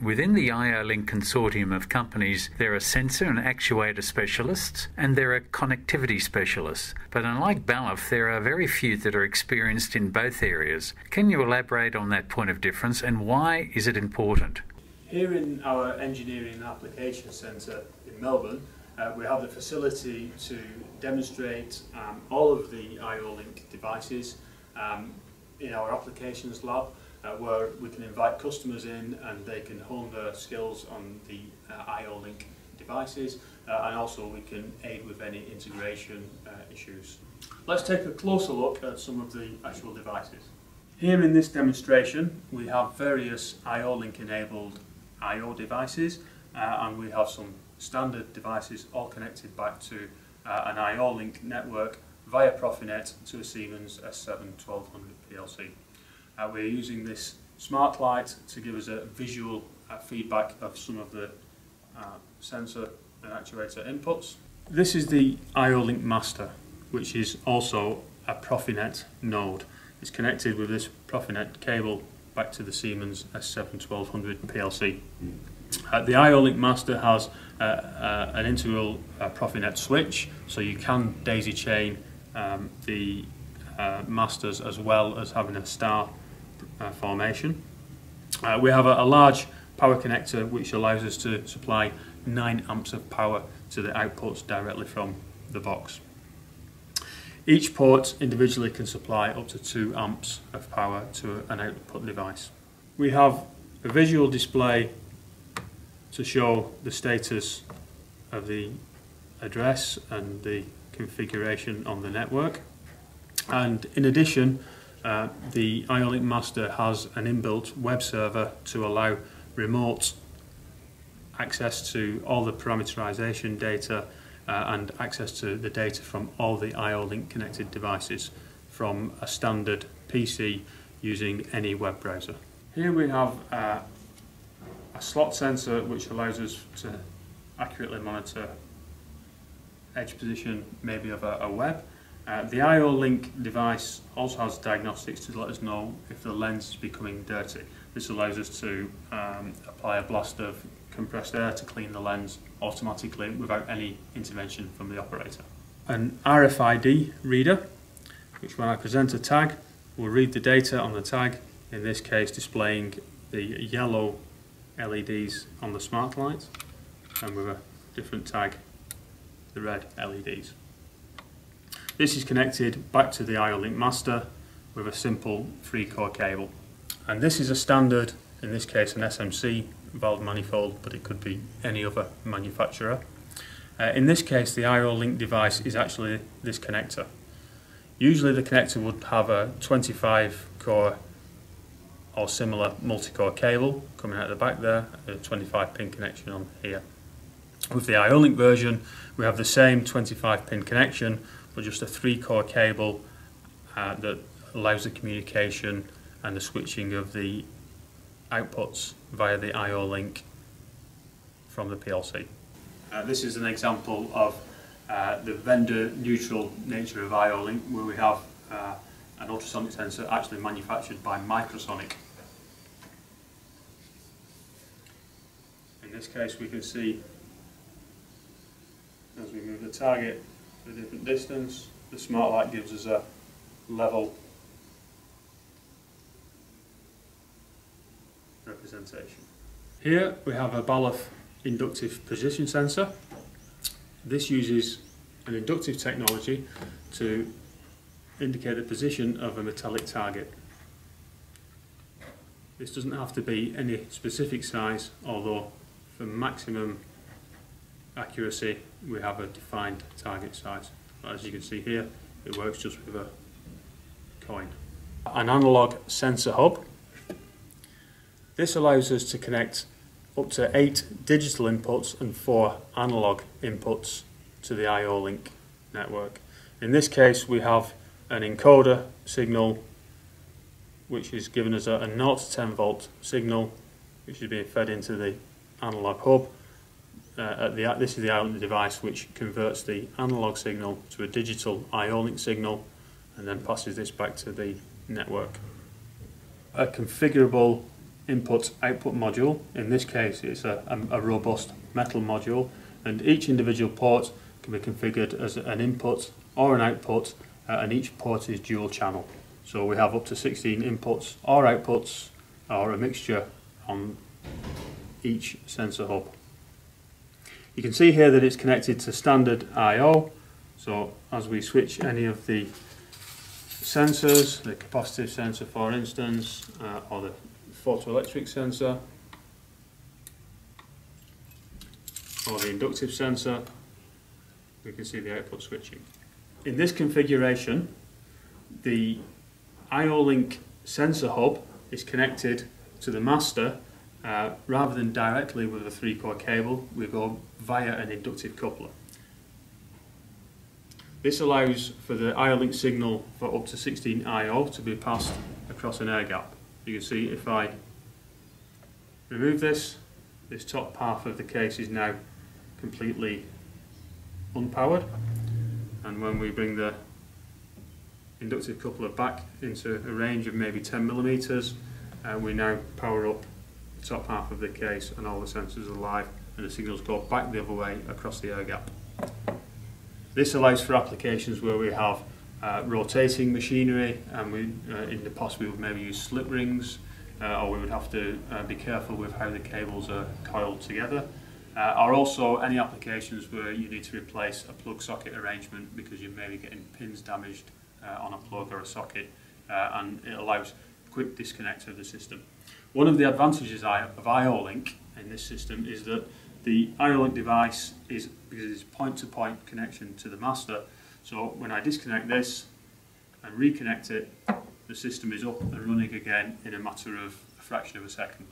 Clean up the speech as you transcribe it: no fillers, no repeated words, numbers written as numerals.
Within the IO Link consortium of companies, there are sensor and actuator specialists and there are connectivity specialists. But unlike Balluff, there are very few that are experienced in both areas. Can you elaborate on that point of difference and why is it important? Here in our Engineering and Application Centre in Melbourne, we have the facility to demonstrate all of the IO Link devices in our applications lab, where we can invite customers in and they can hone their skills on the IO Link devices, and also we can aid with any integration issues. Let's take a closer look at some of the actual devices. Here in this demonstration we have various IO Link enabled IO devices, and we have some standard devices all connected back to an IO Link network via Profinet to a Siemens S7-1200 PLC. We're using this smart light to give us a visual feedback of some of the sensor and actuator inputs. This is the IO Link master, which is also a Profinet node. It's connected with this Profinet cable back to the Siemens S7-1200 PLC. The IO Link master has an integral Profinet switch, so you can daisy chain the masters as well as having a star formation. We have a large power connector which allows us to supply 9 amps of power to the outputs directly from the box. Each port individually can supply up to 2 amps of power to an output device. We have a visual display to show the status of the address and the configuration on the network, and in addition the IO Link master has an inbuilt web server to allow remote access to all the parameterization data and access to the data from all the IO Link connected devices from a standard PC using any web browser. Here we have a slot sensor which allows us to accurately monitor edge position maybe of a web. The IO Link device also has diagnostics to let us know if the lens is becoming dirty. This allows us to apply a blast of compressed air to clean the lens automatically without any intervention from the operator. An Rfid reader, which when I present a tag will read the data on the tag, in this case displaying the yellow LEDs on the smart light, and with a different tag the red LEDs. This is connected back to the IO Link master with a simple 3-core cable. And this is a standard, in this case an SMC valve manifold, but it could be any other manufacturer. In this case the IO Link device is actually this connector. Usually the connector would have a 25-core or similar multi-core cable coming out the back there, a 25-pin connection on here. With the IO Link version we have the same 25-pin connection, but just a 3-core cable that allows the communication and the switching of the outputs via the IO Link from the PLC. This is an example of the vendor neutral nature of IO Link, where we have an ultrasonic sensor actually manufactured by Microsonic. In this case we can see as we move the target to a different distance, the smart light gives us a level representation. Here we have a Balluff inductive position sensor. This uses an inductive technology to indicate the position of a metallic target. This doesn't have to be any specific size, although for maximum accuracy we have a defined target size. But as you can see here, it works just with a coin. An analog sensor hub. This allows us to connect up to 8 digital inputs and 4 analog inputs to the IO Link network. In this case we have an encoder signal which is giving us a 0 to 10 volt signal which is being fed into the analog hub. This is the IO Link device which converts the analog signal to a digital IO Link signal and then passes this back to the network. A configurable input-output module. In this case it's a robust metal module, and each individual port can be configured as an input or an output, and each port is dual channel. So we have up to 16 inputs or outputs, or a mixture, on each sensor hub. You can see here that it's connected to standard I/O, so as we switch any of the sensors, the capacitive sensor for instance, or the photoelectric sensor, or the inductive sensor, we can see the output switching. In this configuration, the IO Link sensor hub is connected to the master rather than directly with a 3-core cable. We go via an inductive coupler. This allows for the IO Link signal for up to 16 I/O to be passed across an air gap. You can see if I remove this top half of the case is now completely unpowered, and when we bring the inductive coupler back into a range of maybe 10 millimeters, we now power up the top half of the case and all the sensors are live, and the signals go back the other way across the air gap. This allows for applications where we have rotating machinery, and in the past we would maybe use slip rings, or we would have to be careful with how the cables are coiled together, or also any applications where you need to replace a plug socket arrangement because you may be getting pins damaged on a plug or a socket, and it allows quick disconnect of the system. One of the advantages of IO Link in this system is that the IO Link device is, because it's point-to-point connection to the master, so when I disconnect this and reconnect it, the system is up and running again in a matter of a fraction of a second.